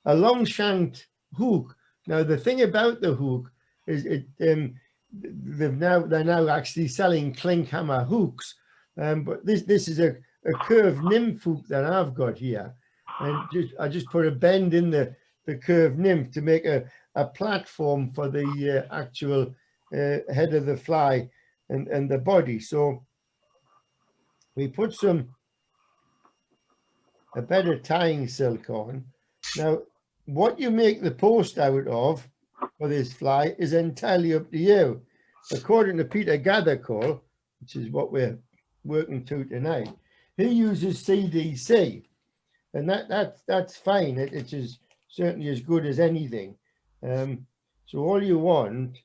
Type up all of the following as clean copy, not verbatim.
a long shanked hook. Now the thing about the hook is they're now actually selling klinkhammer hooks, but this is a curved nymph hook that I've got here, and I just put a bend in the curved nymph to make a platform for the actual head of the fly and the body. So we put a bit of tying silk on. Now, what you make the post out of for this fly is entirely up to you. According to Peter Gathercole, which is what we're working to tonight, he uses CDC, and that's fine. It is certainly as good as anything. So all you want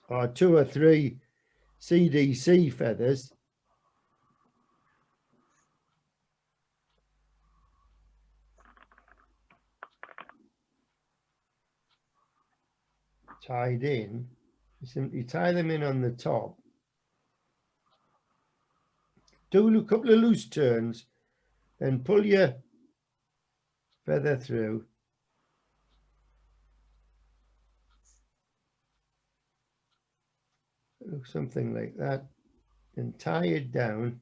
are 2 or 3 CDC feathers. Tied in. You simply tie them in on the top. Do a couple of loose turns, then pull your feather through. Look something like that, and tie it down.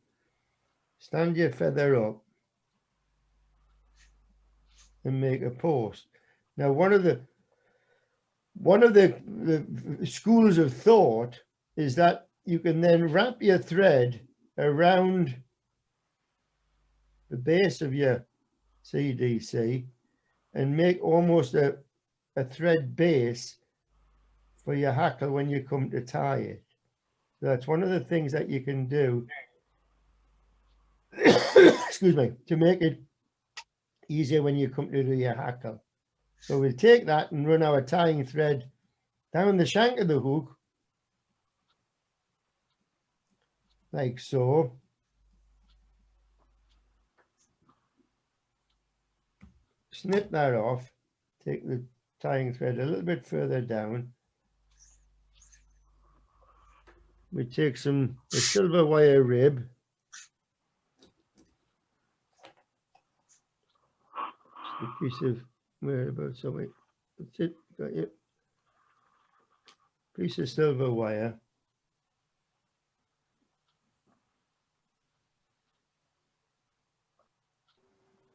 Stand your feather up and make a post. Now, one of the schools of thought is that you can then wrap your thread around the base of your CDC and make almost a thread base for your hackle when you come to tie it. So that's one of the things that you can do excuse me, to make it easier when you come to do your hackle. So we'll take that and run our tying thread down the shank of the hook, like so. Snip that off, take the tying thread a little bit further down. We take a silver wire rib, just a piece of, whereabouts are we? That's it, got it. Piece of silver wire.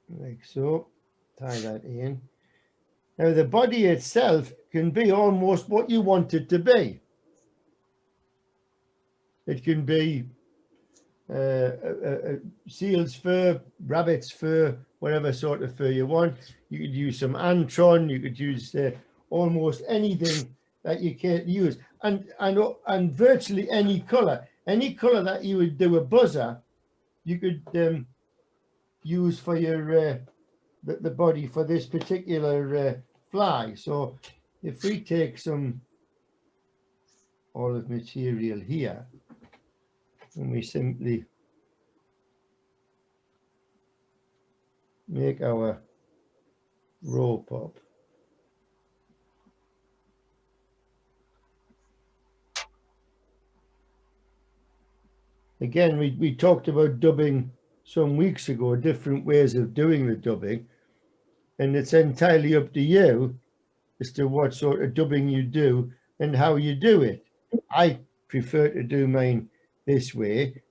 Like so, tie that in. Now the body itself can be almost what you want it to be. It can be seal's fur, rabbit's fur, whatever sort of fur you want. You could use some antron, you could use almost anything that you can use, and virtually any color that you would do a buzzer, you could use for your the body for this particular fly. So if we take some olive material here and we simply make our rope up, again we talked about dubbing some weeks ago, different ways of doing the dubbing, and it's entirely up to you as to what sort of dubbing you do and how you do it. I prefer to do mine this way,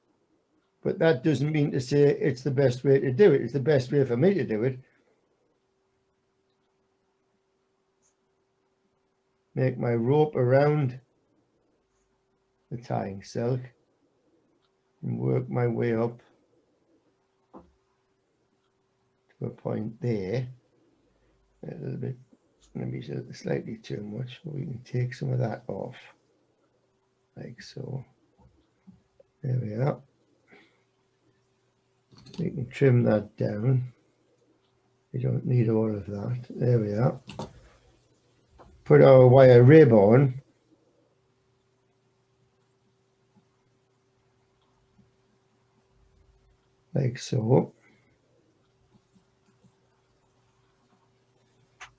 but that doesn't mean to say it's the best way to do it. It's the best way for me to do it. Make my rope around the tying silk and work my way up to a point there. A little bit, maybe slightly too much. We can take some of that off, like so. There we are. We can trim that down. We don't need all of that. There we are. Put our wire rib on. Like so.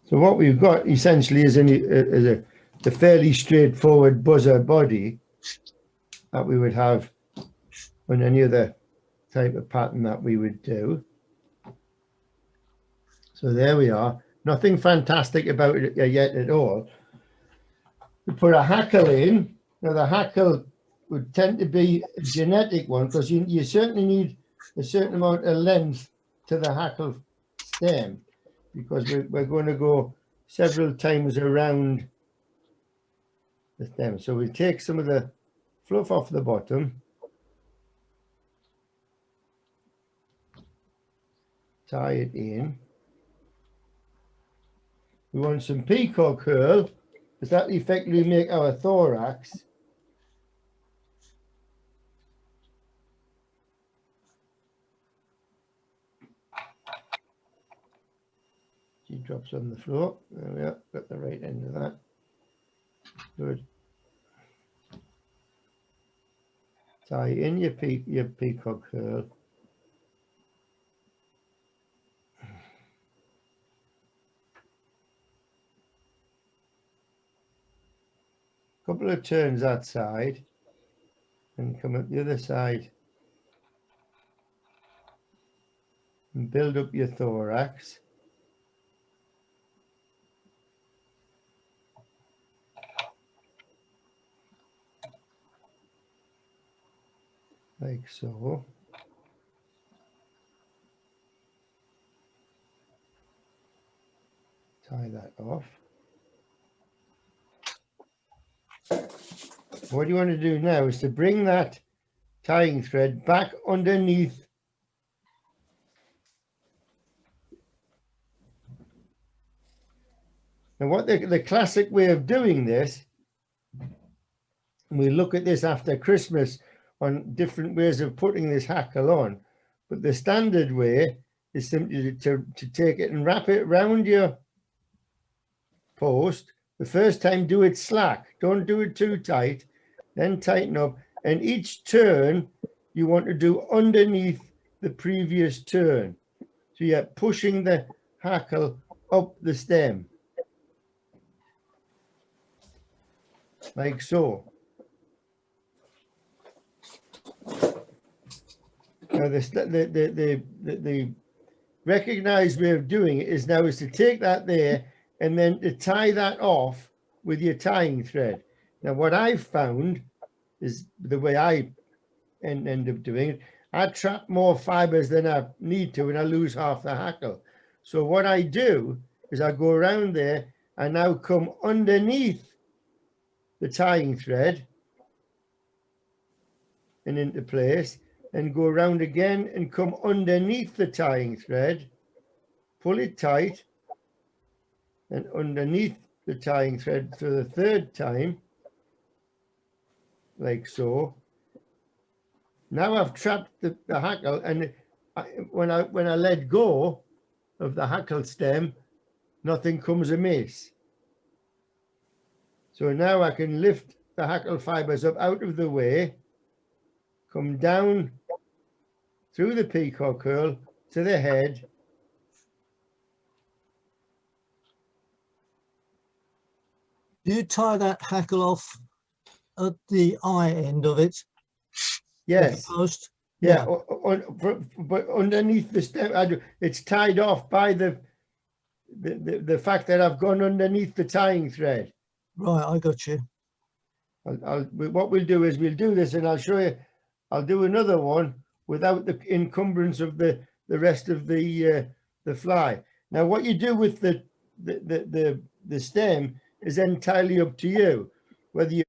So what we've got essentially is a fairly straightforward buzzer body that we would have on any other type of pattern that we would do. So there we are. Nothing fantastic about it yet at all. We put a hackle in. Now the hackle would tend to be a genetic one because you certainly need a certain amount of length to the hackle stem, because we're going to go several times around the stem. So we'll take some of the fluff off the bottom, tie it in. We want some peacock curl, because that effectively make our thorax. She drops on the floor. There we are, got the right end of that. Good. Tie in your peacock curl. Couple of turns that side and come up the other side and build up your thorax. Like so. Tie that off. What you want to do now is to bring that tying thread back underneath and what the classic way of doing this, and we look at this after Christmas on different ways of putting this hackle on, but the standard way is simply to take it and wrap it around your post. The first time do it slack, don't do it too tight, then tighten up, and each turn you want to do underneath the previous turn. So you're pushing the hackle up the stem, like so. Now the recognized way of doing it is to take that there and then to tie that off with your tying thread. Now what I've found is the way I end up doing it, I trap more fibers than I need to and I lose half the hackle. So what I do is I go around there and now come underneath the tying thread and into place, and go around again and come underneath the tying thread, pull it tight, and underneath the tying thread for the third time, like so. Now I've trapped the hackle, and when I let go of the hackle stem, nothing comes amiss. So now I can lift the hackle fibers up out of the way, come down through the peacock curl to the head, do you tie that hackle off at the eye end of it? yes, post? yeah. But underneath the stem, it's tied off by the fact that I've gone underneath the tying thread. Right, I got you. What we'll do is we'll do this, and I'll show you. I'll do another one without the encumbrance of the rest of the fly. Now, what you do with the stem is entirely up to you. Whether you